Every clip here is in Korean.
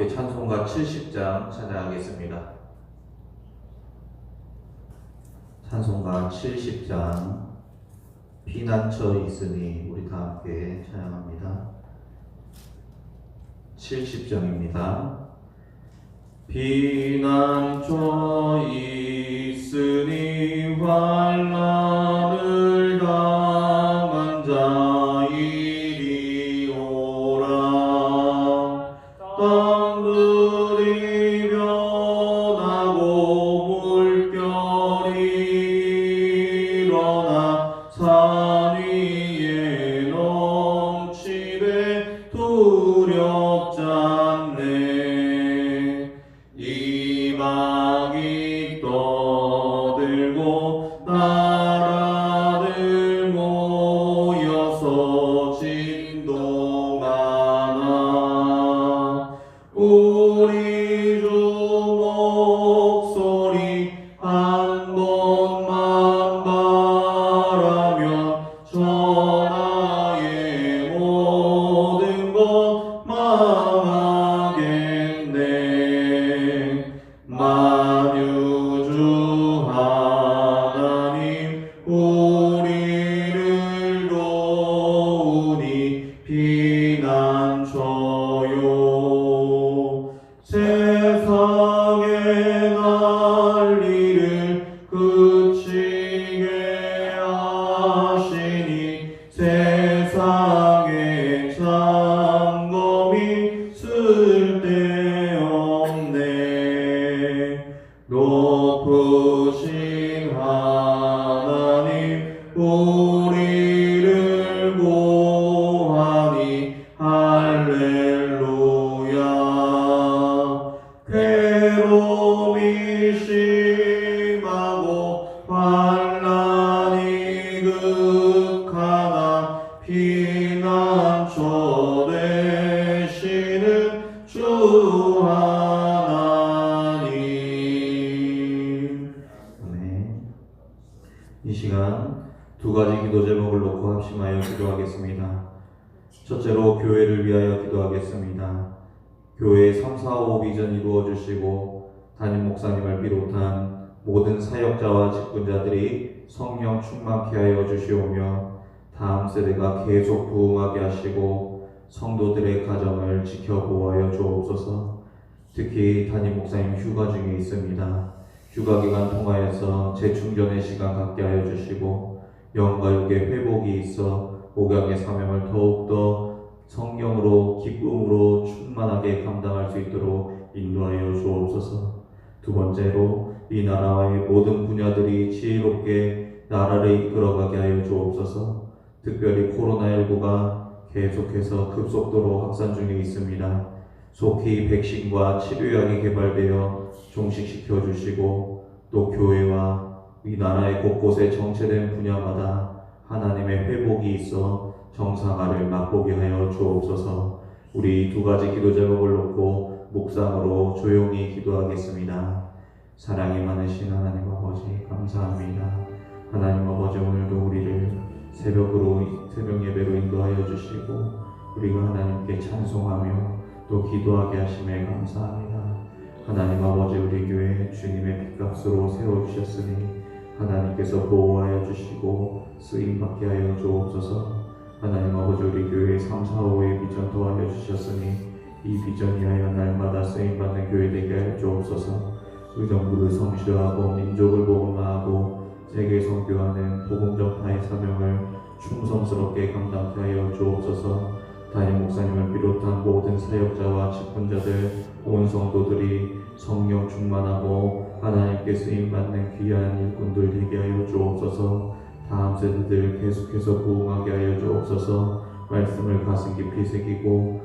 함께 찬송가 70장 찬양하겠습니다. 찬송가 70장 피난처 있으니 우리 다 함께 찬양합니다. 70장입니다. 피난처 있으니 환난을 당한 자 이리 오라. 땅들이 변하고 물결이 일어나 산 위에 넘치되 두렵지 않네. 이방이 떠들고 나라들 모여서 진동하나. 우리 주 목소리 한 번만 바라면 천하의 모든 것 망하겠네. 만유주 하나님 우리를 도우니 피난처요. 세상의 난리를 그치게 하시니 세상의 점검이 쓸데없네. 높으신 하나님 우리를 구하니 할렐루야. 괴로움이 심하고 환난이 극하나 피난처 되시는 주 하나님. 아멘. 이 시간 두 가지 기도 제목을 놓고 합심하여 기도하겠습니다. 첫째로 교회를 위하여 기도하겠습니다. 교회의 3, 4, 5 비전 이루어주시고 담임 목사님을 비롯한 모든 사역자와 직분자들이 성령 충만케 하여 주시오며 다음 세대가 계속 부흥하게 하시고 성도들의 가정을 지켜보호하여 주옵소서. 특히 담임 목사님 휴가 중에 있습니다. 휴가 기간 통하여서 재충전의 시간 갖게 하여 주시고 영과 육의 회복이 있어 목양의 사명을 더욱더 성령으로 기쁨으로 충만하게 감당할 수 있도록 인도하여 주옵소서. 두 번째로 이 나라의 모든 분야들이 지혜롭게 나라를 이끌어가게 하여 주옵소서. 특별히 코로나19가 계속해서 급속도로 확산 중에 있습니다. 속히 백신과 치료약이 개발되어 종식시켜 주시고 또 교회와 이 나라의 곳곳에 정체된 분야마다 하나님의 회복이 있어 정상화를 맛보게 하여 주옵소서. 우리 두 가지 기도 제목을 놓고 묵상으로 조용히 기도하겠습니다. 사랑이 많으신 하나님 아버지 감사합니다. 하나님 아버지 오늘도 우리를 새벽 예배로 인도하여 주시고 우리가 하나님께 찬송하며 또 기도하게 하심에 감사합니다. 하나님 아버지 우리 교회 주님의 핏값으로 세워주셨으니 하나님께서 보호하여 주시고 쓰임받게 하여 주옵소서. 하나님 아버지 우리 교회 3, 4, 5의 비전 도와여 주셨으니 이 비전이 하여 날마다 쓰임받는 교회 되게 하여 주옵소서. 의정부를 성실하고 민족을 복음화하고 세계 선교하는 복음 전파의 사명을 충성스럽게 감당케 하여 주옵소서. 담임 목사님을 비롯한 모든 사역자와 직분자들 온 성도들이 성령 충만하고 하나님께 쓰임받는 귀한 일꾼들 되게 하여 주옵소서. 다음 세대들 계속해서 부흥하게 하여 주옵소서. 말씀을 가슴 깊이 새기고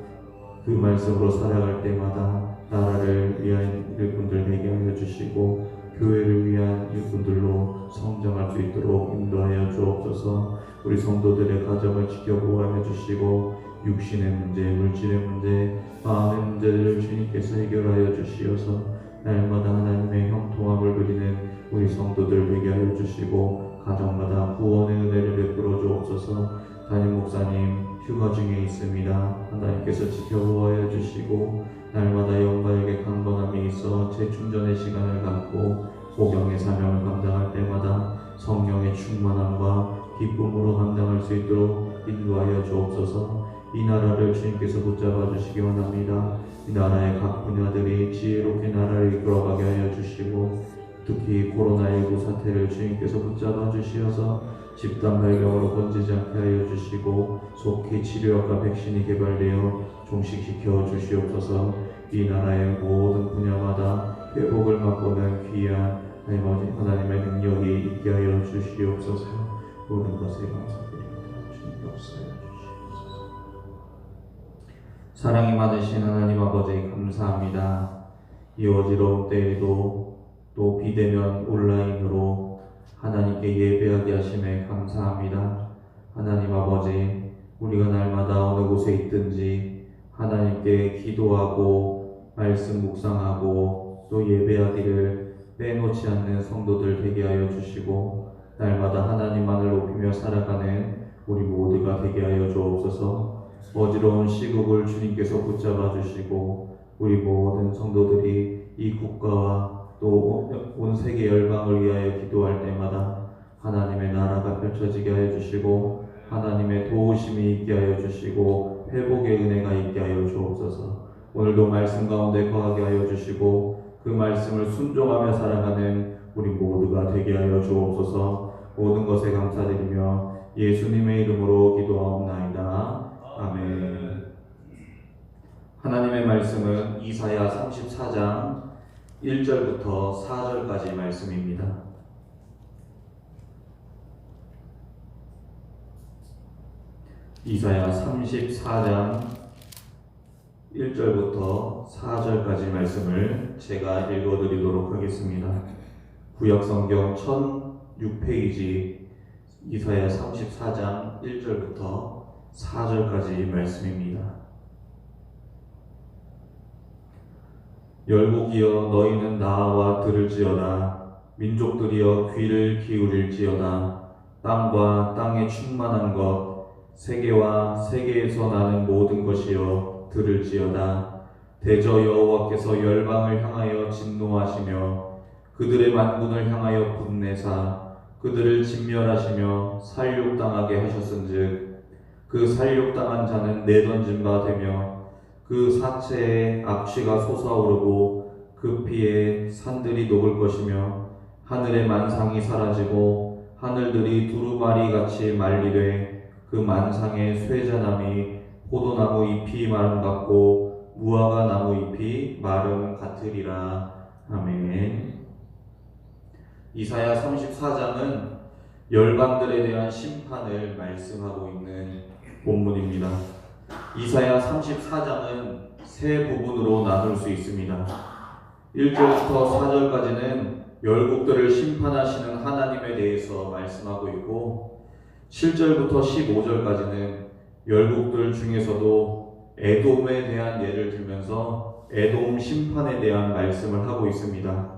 그 말씀으로 살아갈 때마다 나라를 위한 일꾼들 되게 하여 주시고 교회를 위한 일꾼들로 성장할 수 있도록 인도하여 주옵소서. 우리 성도들의 가정을 지켜보호하여 주시고 육신의 문제, 물질의 문제, 마음의 문제들을 주님께서 해결하여 주시어서 날마다 하나님의 형통함을 누리는 우리 성도들 되게 하여 주시고 가정마다 구원의 은혜를 베풀어 주옵소서. 담임 목사님 휴가 중에 있습니다. 하나님께서 지켜보호하여 주시고 날마다 영과에게 강건함이 있어 재충전의 시간을 갖고 복영의 사명을 감당할 때마다 성령의 충만함과 기쁨으로 감당할 수 있도록 인도하여 주옵소서. 이 나라를 주님께서 붙잡아 주시기 원합니다. 이 나라의 각 분야들이 지혜롭게 나라를 이끌어가게 하여 주시고, 특히 코로나19 사태를 주님께서 붙잡아 주시어서 집단 발병으로 번지지 않게 하여 주시고, 속히 치료약과 백신이 개발되어 종식시켜 주시옵소서. 이 나라의 모든 분야마다 회복을 맛보는 귀한 하나님의 능력이 있게 하여 주시옵소서. 모든 것에 감사드립니다. 주님 역사해 주시옵소서. 사랑이 많으신 하나님 아버지 감사합니다. 이 어지러운 때에도 또 비대면 온라인으로 하나님께 예배하게 하심에 감사합니다. 하나님 아버지, 우리가 날마다 어느 곳에 있든지 하나님께 기도하고 말씀 묵상하고 또 예배하기를 빼놓지 않는 성도들 되게 하여 주시고, 날마다 하나님만을 높이며 살아가는 우리 모두가 되게 하여 주옵소서. 어지러운 시국을 주님께서 붙잡아 주시고, 우리 모든 성도들이 이 국가와 또 온 세계 열방을 위하여 기도할 때마다 하나님의 나라가 펼쳐지게 하여 주시고, 하나님의 도우심이 있게 하여 주시고, 회복의 은혜가 있게 하여 주옵소서. 오늘도 말씀 가운데 거하게 하여 주시고, 그 말씀을 순종하며 살아가는 우리 모두가 되게 하여 주옵소서. 모든 것에 감사드리며 예수님의 이름으로 기도하옵나이다. 아멘. 하나님의 말씀은 이사야 34장 1절부터 4절까지 말씀입니다. 이사야 34장 1절부터 4절까지 말씀을 제가 읽어드리도록 하겠습니다. 구약성경 1006페이지 이사야 34장 1절부터 4절까지 말씀입니다. 열국이여 너희는 나와 들을지어다. 민족들이여 귀를 기울일지어다. 땅과 땅에 충만한 것, 세계와 세계에서 나는 모든 것이여 들을지어다. 대저 여호와께서 열방을 향하여 진노하시며 그들의 만군을 향하여 분내사 그들을 진멸하시며 살육당하게 하셨은즉 그 살육당한 자는 내던진 바 되며 그 사체에 악취가 솟아오르고 그 피에 산들이 녹을 것이며 하늘의 만상이 사라지고 하늘들이 두루마리 같이 말리되 그 만상의 쇠자남이 포도나무 잎이 마름 같고 무화과 나무 잎이 마름 같으리라. 아멘. 이사야 34장은 열방들에 대한 심판을 말씀하고 있는 본문입니다. 이사야 34장은 세 부분으로 나눌 수 있습니다. 1절부터 4절까지는 열국들을 심판하시는 하나님에 대해서 말씀하고 있고, 7절부터 15절까지는 열국들 중에서도 에돔에 대한 예를 들면서 에돔 심판에 대한 말씀을 하고 있습니다.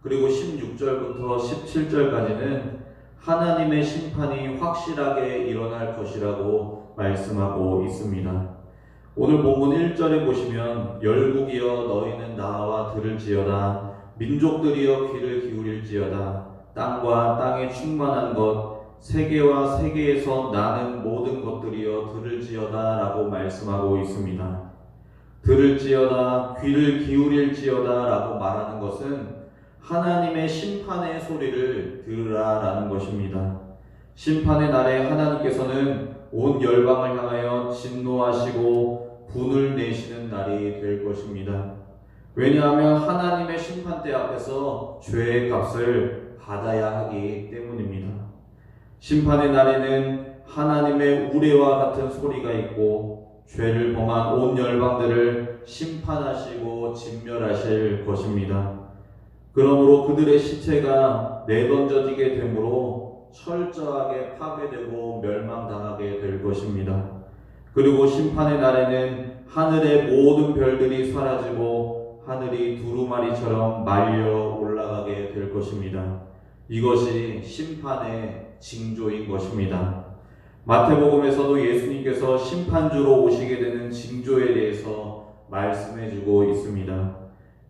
그리고 16절부터 17절까지는 하나님의 심판이 확실하게 일어날 것이라고 말씀하고 있습니다. 오늘 본문 1절에 보시면 열국이여 너희는 나와 들을지어다. 민족들이여 귀를 기울일지어다. 땅과 땅에 충만한 것, 세계와 세계에서 나는 모든 것들이여 들을지어다 라고 말씀하고 있습니다. 들을지어다, 귀를 기울일지어다 라고 말하는 것은 하나님의 심판의 소리를 들으라 라는 것입니다. 심판의 날에 하나님께서는 온 열방을 향하여 진노하시고 분을 내시는 날이 될 것입니다. 왜냐하면 하나님의 심판대 앞에서 죄의 값을 받아야 하기 때문입니다. 심판의 날에는 하나님의 우레와 같은 소리가 있고 죄를 범한 온 열방들을 심판하시고 진멸하실 것입니다. 그러므로 그들의 시체가 내던져지게 되므로 철저하게 파괴되고 멸망당하게 될 것입니다. 그리고 심판의 날에는 하늘의 모든 별들이 사라지고 하늘이 두루마리처럼 말려 올라가게 될 것입니다. 이것이 심판의 징조인 것입니다. 마태복음에서도 예수님께서 심판주로 오시게 되는 징조에 대해서 말씀해주고 있습니다.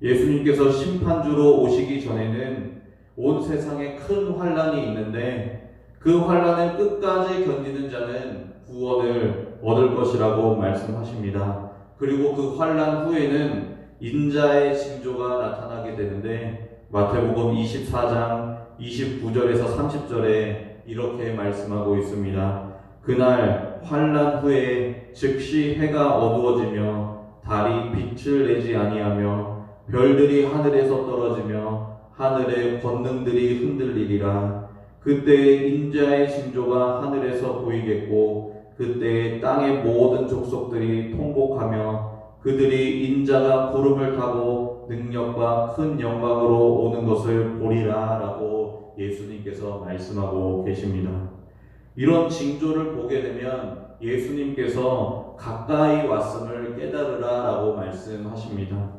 예수님께서 심판주로 오시기 전에는 온 세상에 큰 환란이 있는데 그 환란을 끝까지 견디는 자는 구원을 얻을 것이라고 말씀하십니다. 그리고 그 환란 후에는 인자의 징조가 나타나게 되는데 마태복음 24장 29절에서 30절에 이렇게 말씀하고 있습니다. 그날 환란 후에 즉시 해가 어두워지며 달이 빛을 내지 아니하며 별들이 하늘에서 떨어지며 하늘의 권능들이 흔들리리라. 그때에 인자의 징조가 하늘에서 보이겠고 그때에 땅의 모든 족속들이 통곡하며 그들이 인자가 구름을 타고 능력과 큰 영광으로 오는 것을 보리라 라고 예수님께서 말씀하고 계십니다. 이런 징조를 보게 되면 예수님께서 가까이 왔음을 깨달으라 라고 말씀하십니다.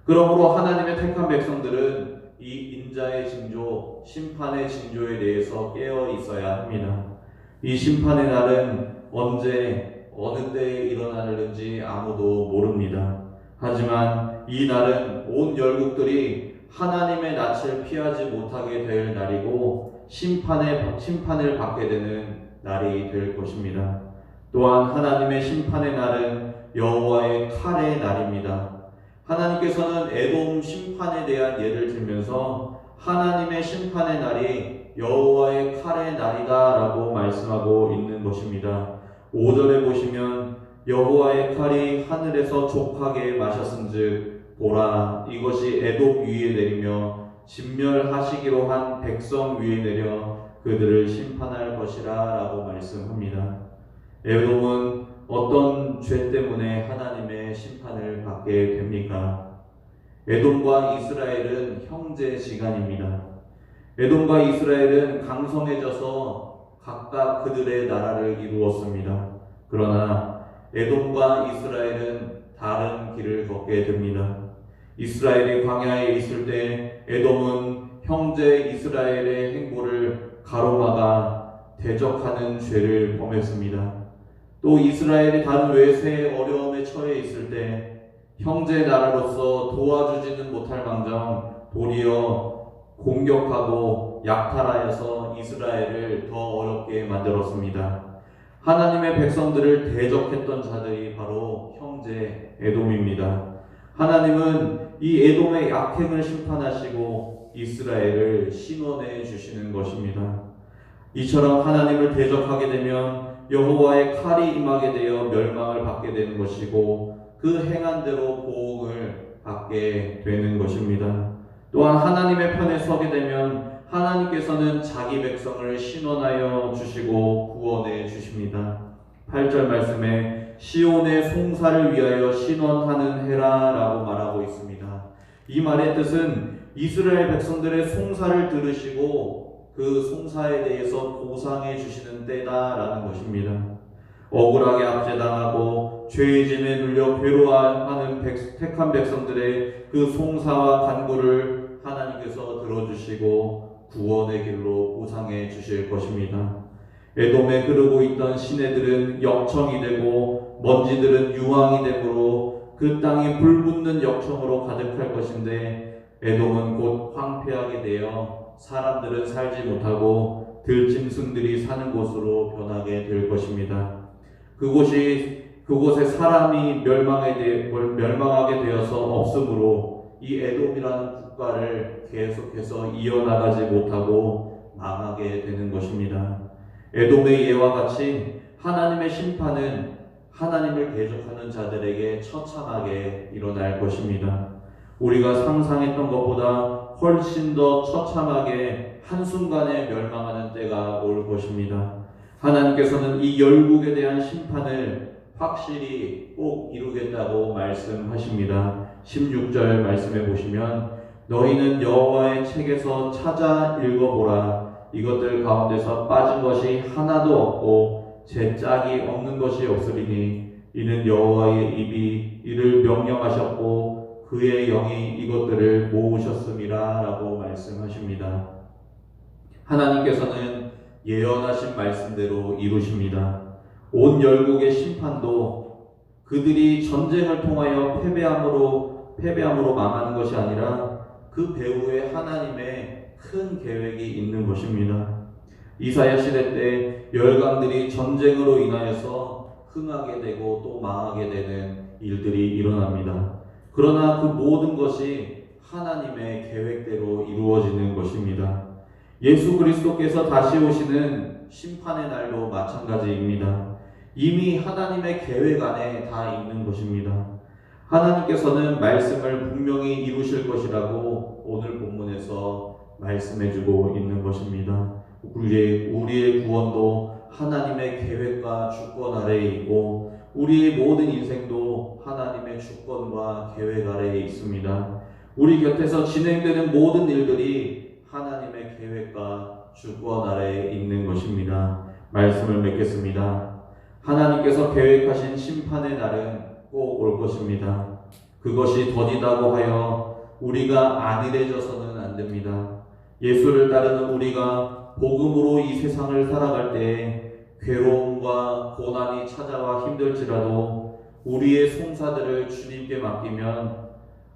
그러므로 하나님의 택한 백성들은 이 인자의 징조, 심판의 징조에 대해서 깨어 있어야 합니다. 이 심판의 날은 언제, 어느 때에 일어나는지 아무도 모릅니다. 하지만 이 날은 온 열국들이 하나님의 낯을 피하지 못하게 될 날이고 심판을 받게 되는 날이 될 것입니다. 또한 하나님의 심판의 날은 여호와의 칼의 날입니다. 하나님께서는 에돔 심판에 대한 예를 들면서 하나님의 심판의 날이 여호와의 칼의 날이다 라고 말씀하고 있는 것입니다. 5절에 보시면 여호와의 칼이 하늘에서 족하게 마셨은즉 보라 이것이 에돔 위에 내리며 진멸하시기로 한 백성 위에 내려 그들을 심판할 것이라 라고 말씀합니다. 에돔은 어떤 죄 때문에 하나님의 심판을 받게 됩니까? 에돔과 이스라엘은 형제지간입니다. 에돔과 이스라엘은 강성해져서 각각 그들의 나라를 이루었습니다. 그러나 에돔과 이스라엘은 다른 길을 걷게 됩니다. 이스라엘이 광야에 있을 때 에돔은 형제 이스라엘의 행보를 가로막아 대적하는 죄를 범했습니다. 또 이스라엘이 다른 외세의 어려움에 처해 있을 때 형제 나라로서 도와주지는 못할 망정 도리어 공격하고 약탈하여서 이스라엘을 더 어렵게 만들었습니다. 하나님의 백성들을 대적했던 자들이 바로 형제 에돔입니다. 하나님은 이 에돔의 약행을 심판하시고 이스라엘을 신원해 주시는 것입니다. 이처럼 하나님을 대적하게 되면 여호와의 칼이 임하게 되어 멸망을 받게 되는 것이고 그 행한 대로 보응을 받게 되는 것입니다. 또한 하나님의 편에 서게 되면 하나님께서는 자기 백성을 신원하여 주시고 구원해 주십니다. 8절 말씀에 시온의 송사를 위하여 신원하는 해라 라고 말하고 있습니다. 이 말의 뜻은 이스라엘 백성들의 송사를 들으시고 그 송사에 대해서 보상해 주시는 때다라는 것입니다. 억울하게 압제당하고 죄의 짐에 눌려 괴로워하는 택한 백성들의 그 송사와 간구를 하나님께서 들어주시고 구원의 길로 보상해 주실 것입니다. 에돔에 흐르고 있던 시내들은 역청이 되고 먼지들은 유황이 되므로 그 땅이 불붙는 역청으로 가득할 것인데 에돔은 곧 황폐하게 되어 사람들은 살지 못하고 들짐승들이 사는 곳으로 변하게 될 것입니다. 그곳에 사람이 멸망하게 되어서 없으므로 이 에돔이라는 국가를 계속해서 이어나가지 못하고 망하게 되는 것입니다. 에돔의 예와 같이 하나님의 심판은 하나님을 대적하는 자들에게 처참하게 일어날 것입니다. 우리가 상상했던 것보다 훨씬 더 처참하게 한순간에 멸망하는 때가 올 것입니다. 하나님께서는 이 열국에 대한 심판을 확실히 꼭 이루겠다고 말씀하십니다. 16절 말씀해 보시면 너희는 여호와의 책에서 찾아 읽어보라. 이것들 가운데서 빠진 것이 하나도 없고 제 짝이 없는 것이 없으리니 이는 여호와의 입이 이를 명령하셨고 그의 영이 이것들을 모으셨음이라 라고 말씀하십니다. 하나님께서는 예언하신 말씀대로 이루십니다. 온 열국의 심판도 그들이 전쟁을 통하여 패배함으로 망하는 것이 아니라 그 배후에 하나님의 큰 계획이 있는 것입니다. 이사야 시대 때 열강들이 전쟁으로 인하여서 흥하게 되고 또 망하게 되는 일들이 일어납니다. 그러나 그 모든 것이 하나님의 계획대로 이루어지는 것입니다. 예수 그리스도께서 다시 오시는 심판의 날도 마찬가지입니다. 이미 하나님의 계획 안에 다 있는 것입니다. 하나님께서는 말씀을 분명히 이루실 것이라고 오늘 본문에서 말씀해주고 있는 것입니다. 우리의 구원도 하나님의 계획과 주권 아래에 있고 우리의 모든 인생도 하나님의 주권과 계획 아래에 있습니다. 우리 곁에서 진행되는 모든 일들이 하나님의 계획과 주권 아래에 있는 것입니다. 말씀을 맺겠습니다. 하나님께서 계획하신 심판의 날은 꼭 올 것입니다. 그것이 더디다고 하여 우리가 안일해져서는 안 됩니다. 예수를 따르는 우리가 복음으로 이 세상을 살아갈 때 괴로움과 고난이 찾아와 힘들지라도 우리의 송사들을 주님께 맡기면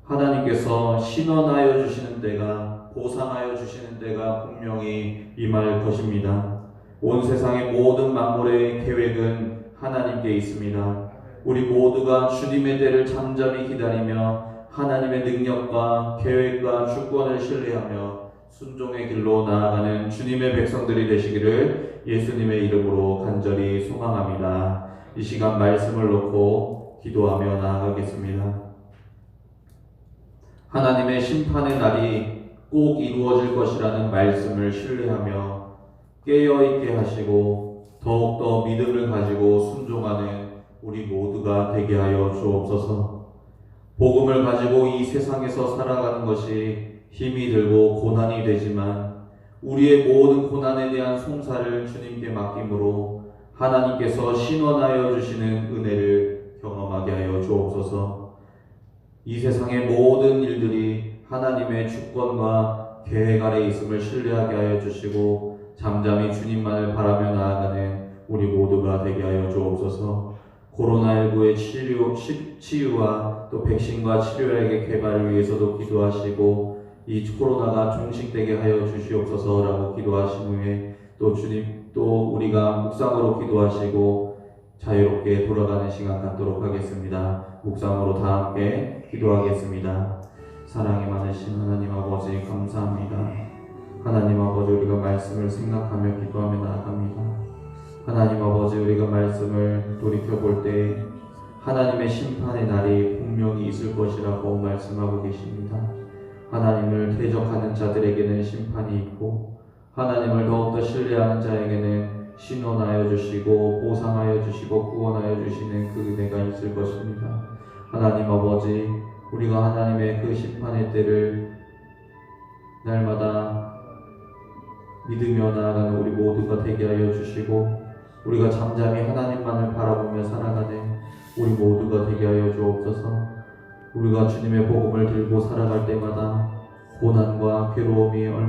하나님께서 신원하여 주시는 때가, 보상하여 주시는 때가 분명히 임할 것입니다. 온 세상의 모든 만물의 계획은 하나님께 있습니다. 우리 모두가 주님의 때를 잠잠히 기다리며 하나님의 능력과 계획과 주권을 신뢰하며 순종의 길로 나아가는 주님의 백성들이 되시기를 예수님의 이름으로 간절히 소망합니다. 이 시간 말씀을 놓고 기도하며 나아가겠습니다. 하나님의 심판의 날이 꼭 이루어질 것이라는 말씀을 신뢰하며 깨어있게 하시고 더욱더 믿음을 가지고 순종하는 우리 모두가 되게 하여 주옵소서. 복음을 가지고 이 세상에서 살아가는 것이 힘이 들고 고난이 되지만 우리의 모든 고난에 대한 송사를 주님께 맡김으로 하나님께서 신원하여 주시는 은혜를 경험하게 하여 주옵소서. 이 세상의 모든 일들이 하나님의 주권과 계획 아래 있음을 신뢰하게 하여 주시고 잠잠히 주님만을 바라며 나아가는 우리 모두가 되게 하여 주옵소서. 코로나19의 치유와 또 백신과 치료약의 개발을 위해서도 기도하시고 이 코로나가 종식되게 하여 주시옵소서라고 기도하신 후에 또 주님 또 우리가 묵상으로 기도하시고 자유롭게 돌아가는 시간 갖도록 하겠습니다. 묵상으로 다 함께 기도하겠습니다. 사랑이 많으신 하나님 아버지 감사합니다. 하나님 아버지 우리가 말씀을 생각하며 기도하며 나아갑니다. 하나님 아버지 우리가 말씀을 돌이켜볼 때 하나님의 심판의 날이 분명히 있을 것이라고 말씀하고 계십니다. 하나님을 대적하는 자들에게는 심판이 있고 하나님을 더욱더 신뢰하는 자에게는 신원하여 주시고 보상하여 주시고 구원하여 주시는 그 은혜가 있을 것입니다. 하나님 아버지 우리가 하나님의 그 심판의 때를 날마다 믿으며 나아가는 우리 모두가 되게 하여 주시고 우리가 잠잠히 하나님만을 바라보며 살아가는 우리 모두가 되게 하여 주옵소서. 우리가 주님의 복음을 들고 살아갈 때마다 고난과 괴로움이 얼마나